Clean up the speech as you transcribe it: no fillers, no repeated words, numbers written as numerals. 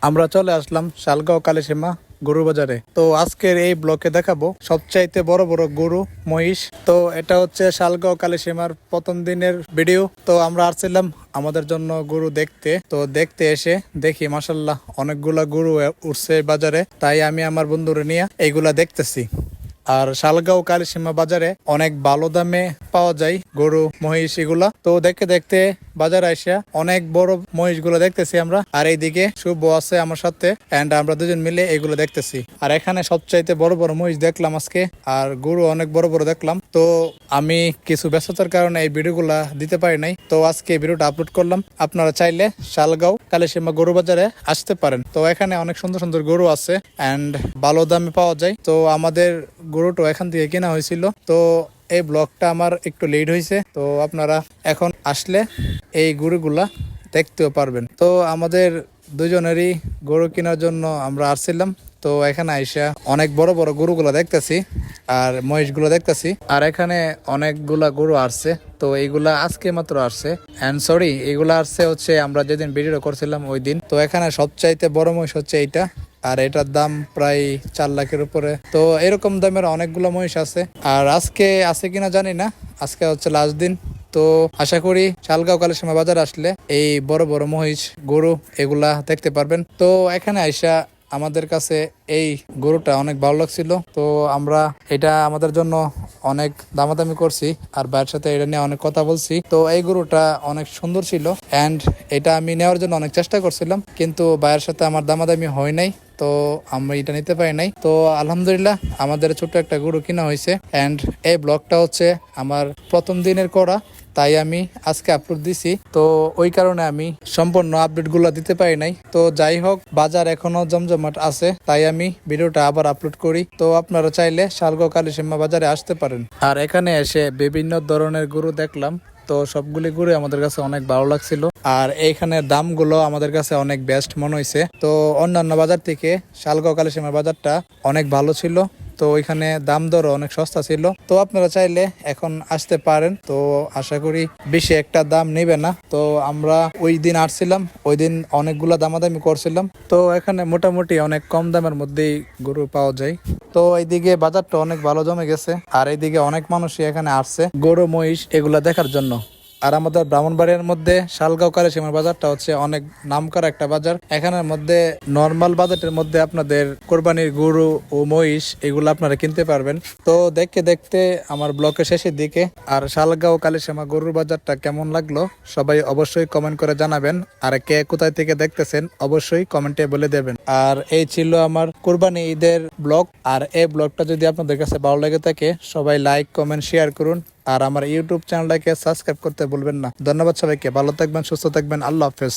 আমরা চলে আসলাম শালগাঁও কালিসীমা গরু বাজারে। তো আজকের এই ব্লকে দেখাবো সবচাইতে বড় বড় গরু মহিষ। তো এটা হচ্ছে শালগাঁও কালিসীমার প্রথম দিনের ভিডিও। তো আমরা আসছিলাম আমাদের জন্য গরু দেখতে। তো দেখতে এসে দেখি মাশাল্লাহ অনেকগুলা গরু উঠছে বাজারে, তাই আমি আমার বন্ধুরা নিয়ে এইগুলা দেখতেছি। আর শালগাঁও কালিসীমা বাজারে অনেক ভালো দামে পাওয়া যায় গরু মহিষ এগুলা। তো দেখতে দেখতে বাজারে আসা অনেক বড় মহিষ গুলো দেখতেছি আমরা। আর এইদিকে শুভ আছে আমার সাথে, এন্ড আমরা দুজন মিলে এগুলো দেখতেছি। আর এখানে সবচাইতে বড় বড় মহিষ দেখলাম আজকে, আর গরু অনেক বড় বড় দেখলাম। তো আমি কিছু ব্যস্ততার কারণে এই ভিডিওগুলা দিতে পারি নাই, তো আজকে ভিডিওটা আপলোড করলাম। আপনারা চাইলে শালগাঁও কালিসীমা গরু বাজারে আসতে পারেন। তো এখানে অনেক সুন্দর সুন্দর গরু আছে এন্ড ভালো দামে পাওয়া যায়। তো আমাদের গরুটা এখান থেকে কেনা হয়েছিল। তো এই ব্লগটা আমার একটু লেট হয়েছে, তো আপনারা এখন আসলে এই গরুগুলা দেখতেও পারবেন। তো আমাদের দুজনেরই গরু কেনার জন্য আমরা আসছিলাম। তো এখানে আইসা অনেক বড় বড় গরুগুলা দেখতেছি আর মহিষগুলো দেখতেছি। আর এখানে অনেকগুলা গরু আসছে। তো এইগুলা আজকে মাত্র আসছে, এন্ড সরি এগুলা আসছে হচ্ছে আমরা যেদিন ভিডিও করছিলাম ওই দিন। তো এখানে সবচাইতে বড় মহিষ হচ্ছে এইটা, আর এটার দাম প্রায় 4 লাখের উপরে। তো এরকম দামের অনেকগুলো মহিষ আছে। আর আজকে আছে কিনা জানি না, আজকে হচ্ছে লাস্ট দিন। তো আশা করি শালগাঁও কালিসীমা বাজার আসলে এই বড় বড় মহিষ গরু এগুলা দেখতে পারবেন। তো এখানে আইসা আমাদের কাছে এই গরুটা অনেক ভালো লাগছিল। তো আমরা এটা আমাদের জন্য অনেক দামাদামি করছি, আর ভাইয়ের সাথে এটা নিয়ে অনেক কথা বলছি। তো এই গরুটা অনেক সুন্দর ছিল এন্ড এটা আমি নেওয়ার জন্য অনেক চেষ্টা করছিলাম, কিন্তু ভাইয়ের সাথে আমার দামাদামি হয় নাই। তো আমরা এটা নিতে পারি নাই। তো আলহামদুলিল্লাহ আমাদের ছোট্ট একটা গরু কিনা হয়েছে। এন্ড এই ব্লগটা হচ্ছে আমার প্রথম দিনের করা, তাই আমি আজকে আপলোড দিছি। তো ওই কারণে আমি সম্পূর্ণ আপডেট গুলো দিতে পারি নাই। তো যাই হোক, বাজার এখনো জমজমাট আছে, তাই আমি ভিডিওটা আবার আপলোড করি। তো আপনারা চাইলে শালগাঁও কালিসীমা বাজারে আসতে পারেন। আর এখানে এসে বিভিন্ন ধরনের গরু দেখলাম। তো সবগুলি গরু আমাদের কাছে অনেক ভালো লাগছিল, আর এইখানে দামগুলো আমাদের কাছে অনেক বেস্ট মনে হয়েছে। তো অন্যান্য বাজার থেকে শালগাঁও কালিসীমা বাজারটা অনেক ভালো ছিল। তো ওইখানে দাম দরও অনেক সস্তা ছিল। তো আপনারা চাইলে এখন আসতে পারেন। তো আশা করি বেশি একটা দাম নেবে না। তো আমরা ওই দিন আসছিলাম, ওই দিন অনেকগুলা দামাদামি করছিলাম। তো এখানে মোটামুটি অনেক কম দামের মধ্যেই গরু পাওয়া যায়। তো এইদিকে বাজারটা অনেক ভালো জমে গেছে, আর এইদিকে অনেক মানুষই এখানে আসছে গরু মহিষ এগুলা দেখার জন্য। আর আমাদের ব্রাহ্মণবাড়িয়ার মধ্যে শালগাঁও কালিসীমার বাজারটা হচ্ছে অনেক নামকরা একটা বাজার। এখানের মধ্যে নর্মাল বাজারের মধ্যে আপনাদের কোরবানির গরু ও মহিষ এগুলো আপনারা কিনতে পারবেন। তো দেখতে দেখতে আমার ব্লকের শেষের দিকে। আর শালগাঁও কালিসীমা গরুর বাজারটা কেমন লাগলো সবাই অবশ্যই কমেন্ট করে জানাবেন। আর কে কোথায় থেকে দেখতেছেন অবশ্যই কমেন্টে বলে দেবেন। আর এই ছিল আমার কোরবানি ঈদের ব্লগ। আর এই ব্লগটা যদি আপনাদের কাছে ভালো লেগে থাকে সবাই লাইক কমেন্ট শেয়ার করুন। আর আমার ইউটিউব চ্যানেলটাকে সাবস্ক্রাইব করতে ভুলবেন না। ধন্যবাদ সবাইকে, ভালো থাকবেন, সুস্থ থাকবেন, আল্লাহ হাফেজ।